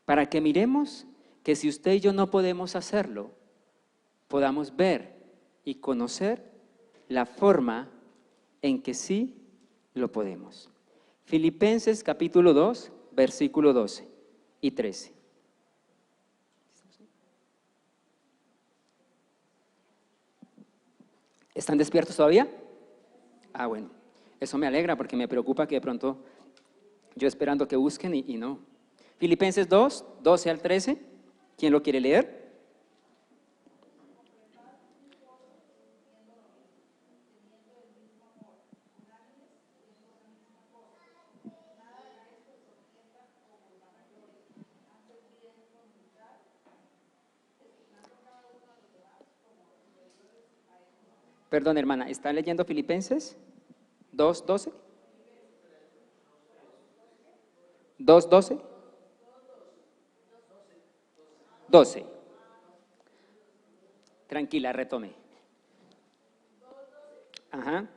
para que miremos que si usted y yo no podemos hacerlo, podamos ver y conocer la forma en que sí lo podemos. Filipenses capítulo 2, versículo 12 y 13. ¿Están despiertos todavía? Ah, bueno, eso me alegra porque me preocupa que de pronto yo esperando que busquen y no. Filipenses 2, 12 al 13, ¿quién lo quiere leer? Perdón, hermana, ¿está leyendo Filipenses 2, 12? 2, 12? 12. Tranquila, retome. Ajá.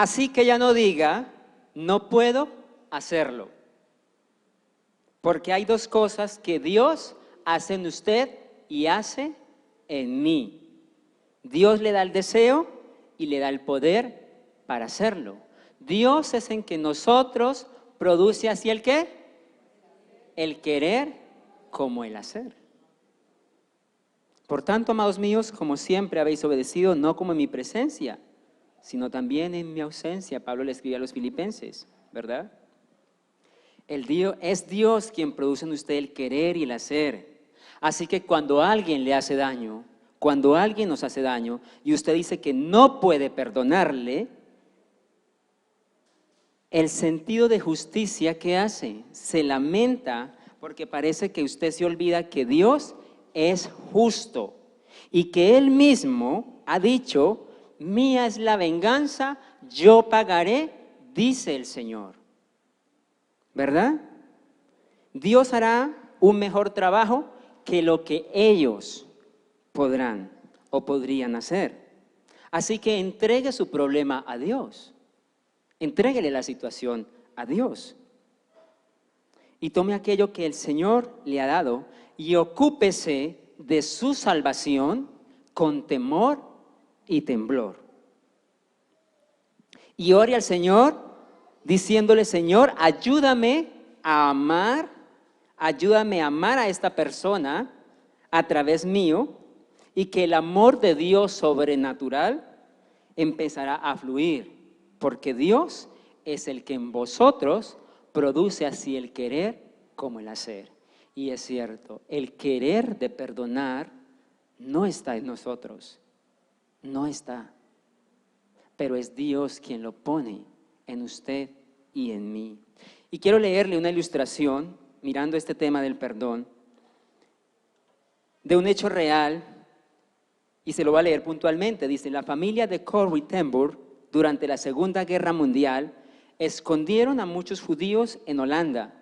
Así que ya no diga, no puedo hacerlo. Porque hay dos cosas que Dios hace en usted y hace en mí. Dios le da el deseo y le da el poder para hacerlo. Dios es en que nosotros produce así el qué, el querer como el hacer. Por tanto, amados míos, como siempre habéis obedecido, no como en mi presencia, sino también en mi ausencia. Pablo le escribe a los filipenses, ¿verdad? Es Dios quien produce en usted el querer y el hacer. Así que cuando alguien le hace daño, cuando alguien nos hace daño y usted dice que no puede perdonarle, el sentido de justicia que hace, se lamenta porque parece que usted se olvida que Dios es justo y que Él mismo ha dicho, mía es la venganza, yo pagaré, dice el Señor. ¿Verdad? Dios hará un mejor trabajo que lo que ellos podrán o podrían hacer. Así que entregue su problema a Dios. Entréguele la situación a Dios. Y tome aquello que el Señor le ha dado y ocúpese de su salvación con temor y temblor. Y ore al Señor diciéndole, Señor, ayúdame a amar a esta persona a través mío y que el amor de Dios sobrenatural empezará a fluir, porque Dios es el que en vosotros produce así el querer como el hacer. Y es cierto, el querer de perdonar no está en nosotros, no está, pero es Dios quien lo pone en usted y en mí. Y quiero leerle una ilustración, mirando este tema del perdón, de un hecho real, Y se lo voy a leer puntualmente. Dice, la familia de Corrie ten Boom, durante la Segunda Guerra Mundial, escondieron a muchos judíos en Holanda.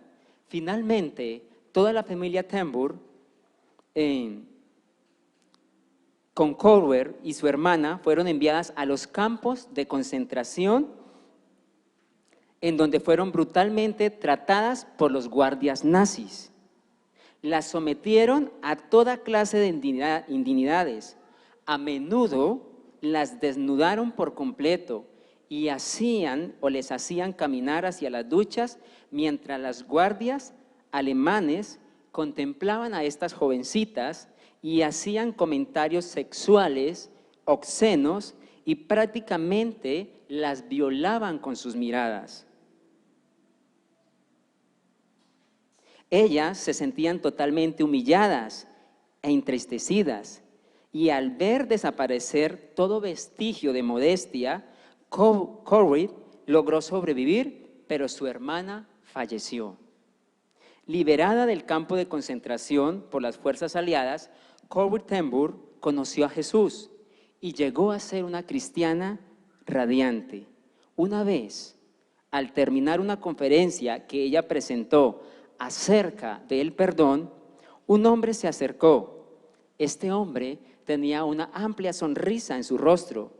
Finalmente, toda la familia ten Boom, con Corrie y su hermana, fueron enviadas a los campos de concentración, en donde fueron brutalmente tratadas por los guardias nazis. Las sometieron a toda clase de indignidades. A menudo las desnudaron por completo y les hacían caminar hacia las duchas mientras las guardias alemanes contemplaban a estas jovencitas y hacían comentarios sexuales, obscenos, y prácticamente las violaban con sus miradas. Ellas se sentían totalmente humilladas e entristecidas, y al ver desaparecer todo vestigio de modestia, Corrie logró sobrevivir, pero su hermana falleció. Liberada del campo de concentración por las fuerzas aliadas, Corrie ten Boom conoció a Jesús y llegó a ser una cristiana radiante. Una vez, al terminar una conferencia que ella presentó acerca del perdón, un hombre se acercó. Este hombre tenía una amplia sonrisa en su rostro.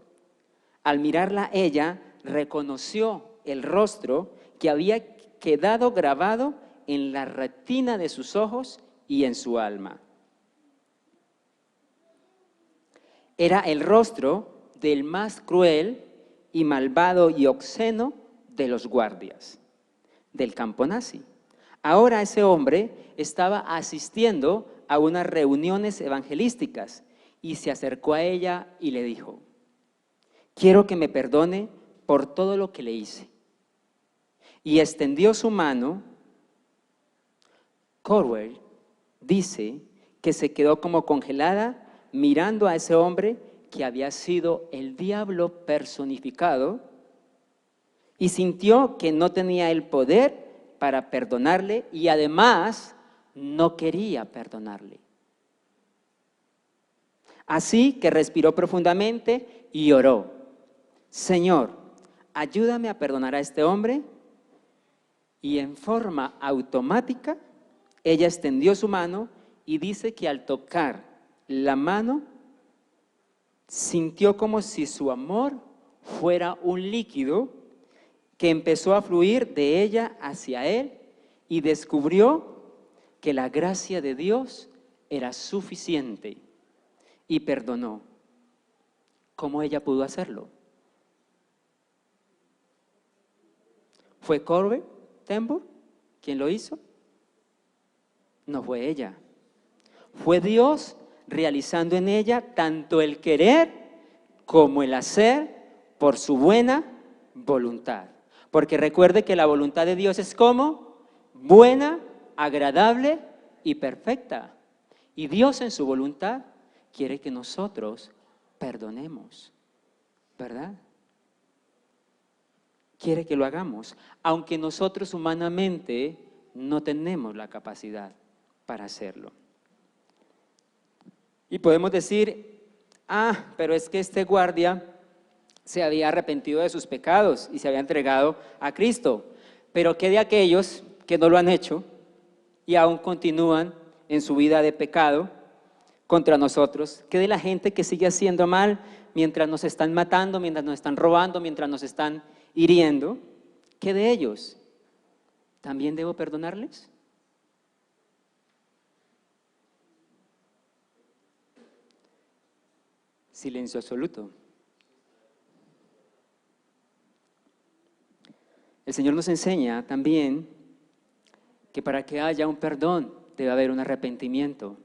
Al mirarla, ella reconoció el rostro que había quedado grabado en la retina de sus ojos y en su alma. Era el rostro del más cruel y malvado y obsceno de los guardias del campo nazi. Ahora ese hombre estaba asistiendo a unas reuniones evangelísticas y se acercó a ella y le dijo: quiero que me perdone por todo lo que le hice. Y extendió su mano. Corrie dice que se quedó como congelada mirando a ese hombre que había sido el diablo personificado, y sintió que no tenía el poder para perdonarle y además no quería perdonarle. Así que respiró profundamente y oró: Señor, ayúdame a perdonar a este hombre. Y en forma automática, ella extendió su mano y dice que al tocar la mano, sintió como si su amor fuera un líquido que empezó a fluir de ella hacia él, y descubrió que la gracia de Dios era suficiente y perdonó. ¿Cómo ella pudo hacerlo? ¿Fue Corrie ten Boom quien lo hizo? No fue ella. Fue Dios realizando en ella tanto el querer como el hacer por su buena voluntad. Porque recuerde que la voluntad de Dios es como buena, agradable y perfecta. Y Dios en su voluntad quiere que nosotros perdonemos, ¿verdad? Quiere que lo hagamos, aunque nosotros humanamente no tenemos la capacidad para hacerlo. Y podemos decir: pero es que este guardia se había arrepentido de sus pecados y se había entregado a Cristo. Pero ¿qué de aquellos que no lo han hecho y aún continúan en su vida de pecado contra nosotros? ¿Qué de la gente que sigue haciendo mal mientras nos están matando, mientras nos están robando, mientras nos están hiriendo? ¿Qué de ellos? ¿También debo perdonarles? Silencio absoluto. El Señor nos enseña también que para que haya un perdón debe haber un arrepentimiento.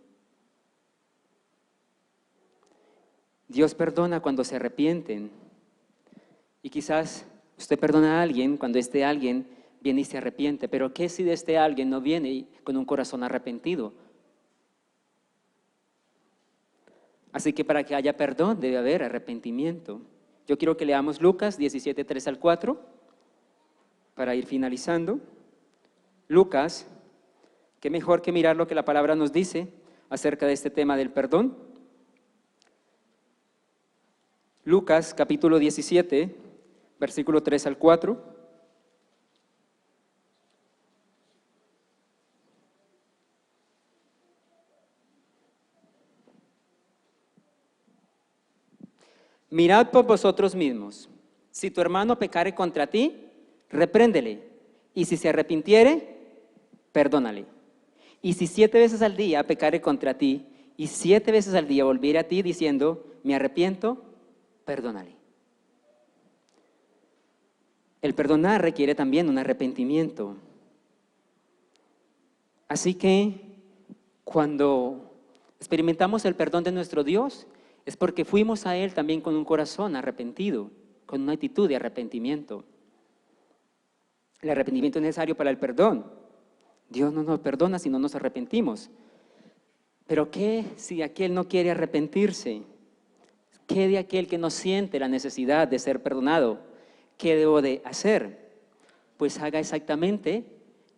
Dios perdona cuando se arrepienten. Y quizás usted perdona a alguien cuando este alguien viene y se arrepiente, pero ¿qué si de este alguien no viene con un corazón arrepentido? Así que para que haya perdón debe haber arrepentimiento. Yo quiero que leamos Lucas 17, 3 al 4 para ir finalizando. Lucas, qué mejor que mirar lo que la palabra nos dice acerca de este tema del perdón. Lucas capítulo 17, versículo 3 al 4. Mirad por vosotros mismos. Si tu hermano pecare contra ti, repréndele. Y si se arrepintiere, perdónale. Y si 7 veces al día pecare contra ti, y 7 veces al día volviere a ti diciendo, me arrepiento, perdónale. El perdonar requiere también un arrepentimiento. Así que cuando experimentamos el perdón de nuestro Dios, es porque fuimos a Él también con un corazón arrepentido, con una actitud de arrepentimiento. El arrepentimiento es necesario para el perdón. Dios no nos perdona si no nos arrepentimos. Pero ¿qué si aquel no quiere arrepentirse? ¿Qué de aquel que no siente la necesidad de ser perdonado? ¿Qué debo de hacer? Pues haga exactamente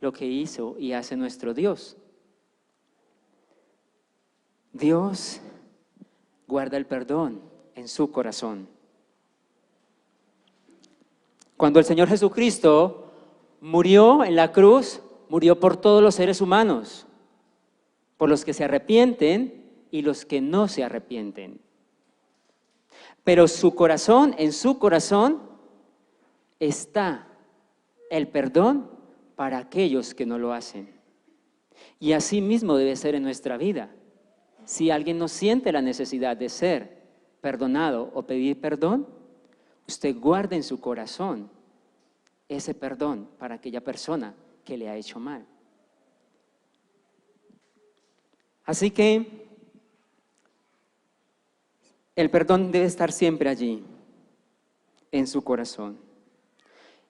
lo que hizo y hace nuestro Dios. Dios guarda el perdón en su corazón. Cuando el Señor Jesucristo murió en la cruz, murió por todos los seres humanos, por los que se arrepienten y los que no se arrepienten. Pero su corazón, en su corazón, está el perdón para aquellos que no lo hacen. Y así mismo debe ser en nuestra vida. Si alguien no siente la necesidad de ser perdonado o pedir perdón, usted guarde en su corazón ese perdón para aquella persona que le ha hecho mal. Así que el perdón debe estar siempre allí, en su corazón.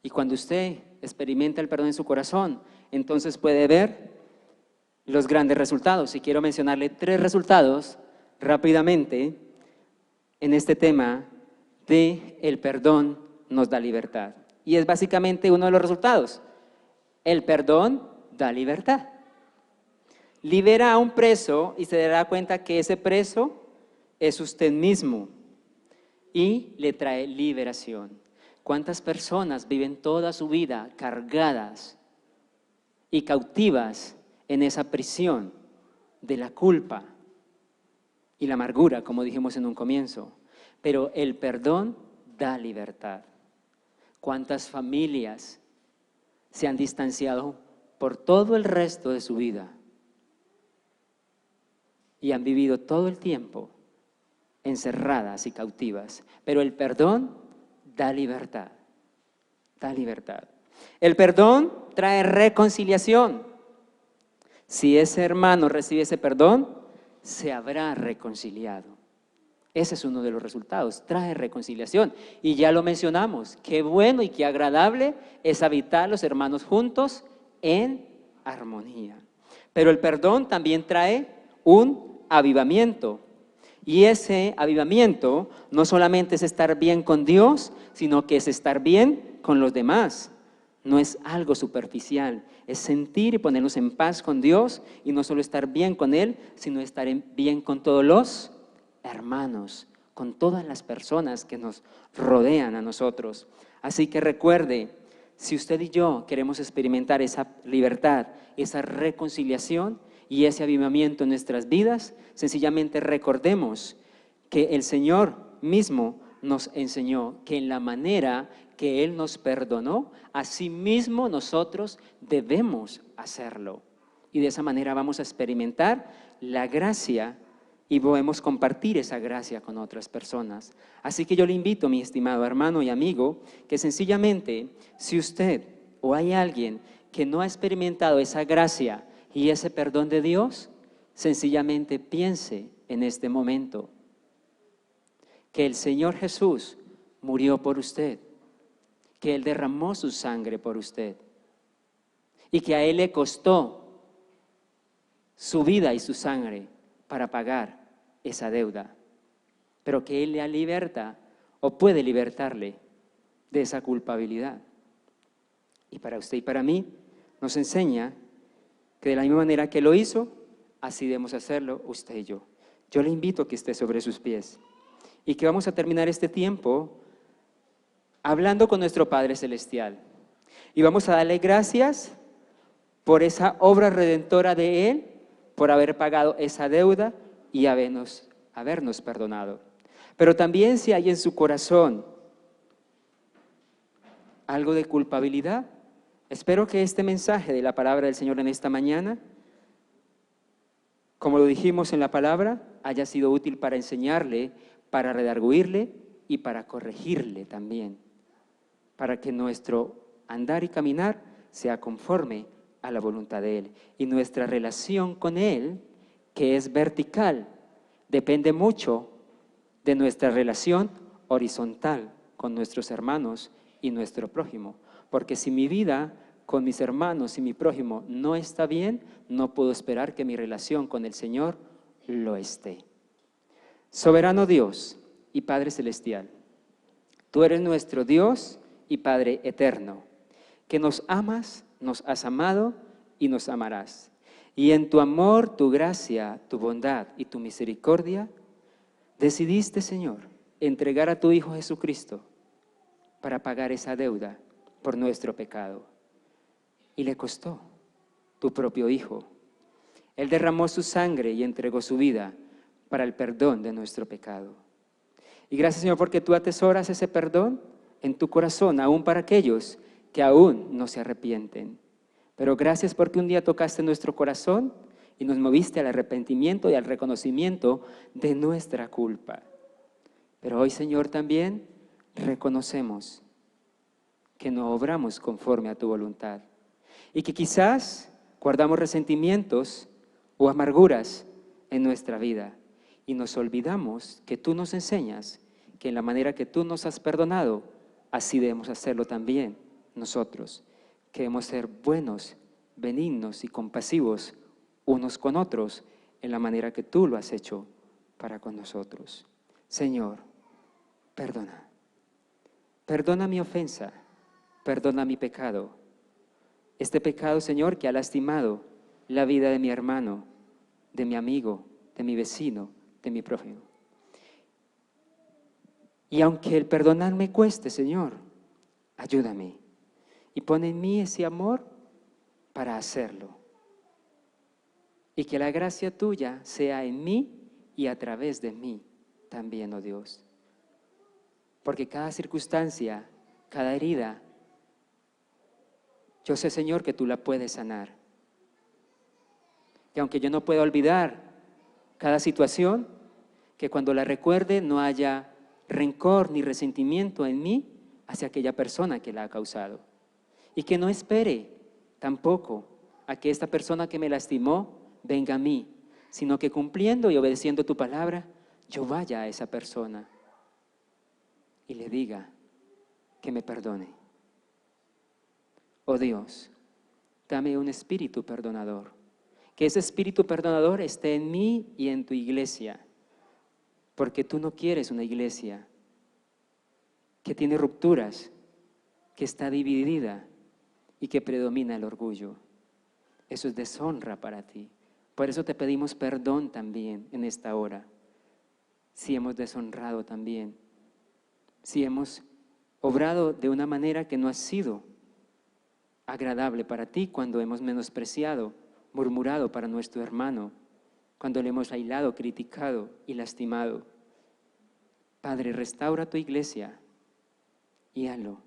Y cuando usted experimenta el perdón en su corazón, entonces puede ver los grandes resultados. Y quiero mencionarle 3 resultados rápidamente en este tema de el perdón nos da libertad. Y es básicamente uno de los resultados. El perdón da libertad. Libera a un preso y se dará cuenta que ese preso es usted mismo y le trae liberación. ¿Cuántas personas viven toda su vida cargadas y cautivas en esa prisión de la culpa y la amargura, como dijimos en un comienzo? Pero el perdón da libertad. ¿Cuántas familias se han distanciado por todo el resto de su vida y han vivido todo el tiempo encerradas y cautivas? Pero el perdón da libertad, da libertad. El perdón trae reconciliación. Si ese hermano recibe ese perdón, se habrá reconciliado. Ese es uno de los resultados, trae reconciliación. Y ya lo mencionamos, qué bueno y qué agradable es habitar los hermanos juntos en armonía. Pero el perdón también trae un avivamiento. Y ese avivamiento no solamente es estar bien con Dios, sino que es estar bien con los demás. No es algo superficial, es sentir y ponernos en paz con Dios y no solo estar bien con Él, sino estar bien con todos los hermanos, con todas las personas que nos rodean a nosotros. Así que recuerde, si usted y yo queremos experimentar esa libertad, esa reconciliación y ese avivamiento en nuestras vidas, sencillamente recordemos que el Señor mismo nos enseñó que en la manera que Él nos perdonó, así mismo nosotros debemos hacerlo. Y de esa manera vamos a experimentar la gracia y podemos compartir esa gracia con otras personas. Así que yo le invito, mi estimado hermano y amigo, que sencillamente, si usted o hay alguien que no ha experimentado esa gracia y ese perdón de Dios, sencillamente piense en este momento que el Señor Jesús murió por usted, que Él derramó su sangre por usted y que a Él le costó su vida y su sangre para pagar esa deuda, pero que Él le liberta o puede libertarle de esa culpabilidad. Y para usted y para mí nos enseña que de la misma manera que lo hizo, así debemos hacerlo usted y yo. Yo le invito a que esté sobre sus pies y que vamos a terminar este tiempo hablando con nuestro Padre Celestial. Y vamos a darle gracias por esa obra redentora de Él, por haber pagado esa deuda y habernos perdonado. Pero también si hay en su corazón algo de culpabilidad, espero que este mensaje de la palabra del Señor en esta mañana, como lo dijimos en la palabra, haya sido útil para enseñarle, para redarguirle y para corregirle también, para que nuestro andar y caminar sea conforme a la voluntad de Él. Y nuestra relación con Él, que es vertical, depende mucho de nuestra relación horizontal con nuestros hermanos y nuestro prójimo. Porque si mi vida con mis hermanos y mi prójimo no está bien, no puedo esperar que mi relación con el Señor lo esté. Soberano Dios y Padre Celestial, tú eres nuestro Dios y Padre eterno, que nos amas, nos has amado y nos amarás. Y en tu amor, tu gracia, tu bondad y tu misericordia, decidiste, Señor, entregar a tu Hijo Jesucristo para pagar esa deuda por nuestro pecado. Y le costó tu propio Hijo. Él derramó su sangre y entregó su vida para el perdón de nuestro pecado. Y gracias, Señor, porque tú atesoras ese perdón en tu corazón, aún para aquellos que aún no se arrepienten. Pero gracias porque un día tocaste nuestro corazón y nos moviste al arrepentimiento y al reconocimiento de nuestra culpa. Pero hoy, Señor, también reconocemos que no obramos conforme a tu voluntad y que quizás guardamos resentimientos o amarguras en nuestra vida y nos olvidamos que tú nos enseñas que en la manera que tú nos has perdonado, así debemos hacerlo también nosotros. Queremos ser buenos, benignos y compasivos unos con otros en la manera que tú lo has hecho para con nosotros. Señor, perdona. Perdona mi ofensa, perdona mi pecado. Este pecado, Señor, que ha lastimado la vida de mi hermano, de mi amigo, de mi vecino, de mi prójimo. Y aunque el perdonar me cueste, Señor, ayúdame y pon en mí ese amor para hacerlo. Y que la gracia tuya sea en mí y a través de mí también, oh Dios. Porque cada circunstancia, cada herida, yo sé, Señor, que tú la puedes sanar. Y aunque yo no pueda olvidar cada situación, que cuando la recuerde no haya rencor ni resentimiento en mí hacia aquella persona que la ha causado. Y que no espere tampoco a que esta persona que me lastimó venga a mí, sino que cumpliendo y obedeciendo tu palabra, yo vaya a esa persona y le diga que me perdone. Oh Dios, dame un espíritu perdonador, que ese espíritu perdonador esté en mí y en tu iglesia, porque tú no quieres una iglesia que tiene rupturas, que está dividida y que predomina el orgullo. Eso es deshonra para ti. Por eso te pedimos perdón también en esta hora, si hemos deshonrado también, si hemos obrado de una manera que no ha sido agradable para ti, cuando hemos menospreciado, murmurado para nuestro hermano, cuando le hemos aislado, criticado y lastimado. Padre, restaura tu iglesia y hazlo